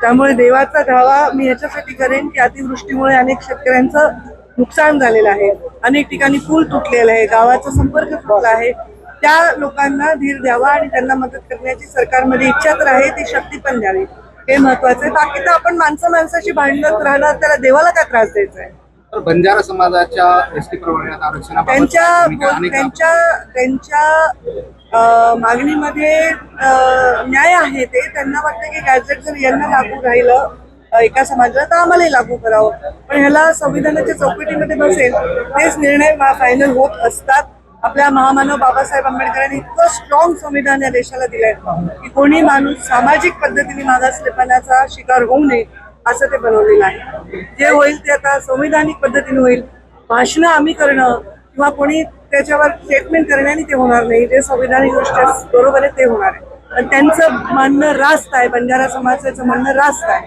त्यामुळे देवाचा धावा मी याच्यासाठी करेन की अतिवृष्टीमुळे अनेक शेतकऱ्यांचं नुकसान झालेलं आहे, अनेक ठिकाणी पूल तुटलेला आहे, गावाचा संपर्क तुटला आहे. त्या लोकांना धीर द्यावा आणि त्यांना मदत करण्याची सरकारमध्ये इच्छा तर आहे, ती शक्ती पण द्यावी, हे महत्वाचं आहे. बाकी तर आपण माणसाशी भांडत राहणार, त्याला देवाला काय त्रास द्यायचा आहे. तर बंजारा समाजाच्या एसटी प्रवर्गात आरक्षणाबाबत त्यांच्या मागणीमध्ये न्याय आहे. ते त्यांना वाटतं की गॅजेट जर यांना लागू राहिलं एका समाजाला तर आम्हालाही लागू करावं, पण ह्याला संविधानाच्या चौकटीमध्ये बसेल तेच निर्णय फायनल होत असतात. आपल्या महामानव बाबासाहेब आंबेडकरांनी इतकं स्ट्रॉंग संविधान या देशाला दिलंय की कोणी माणूस सामाजिक पद्धतीने मागासलेपणाचा शिकार होऊ नये असं ते बनवलेलं आहे. जे होईल ते आता संविधानिक पद्धतीने होईल. भाषणं आम्ही करणं किंवा कोणी त्याच्यावर स्टेटमेंट करण्याने ते होणार नाही. जे संविधानिक दृष्ट्या बरोबर आहे ते होणार आहे. पण त्यांचं म्हणणं रास्त आहे, बंजारा समाजाचं म्हणणं रास्त आहे.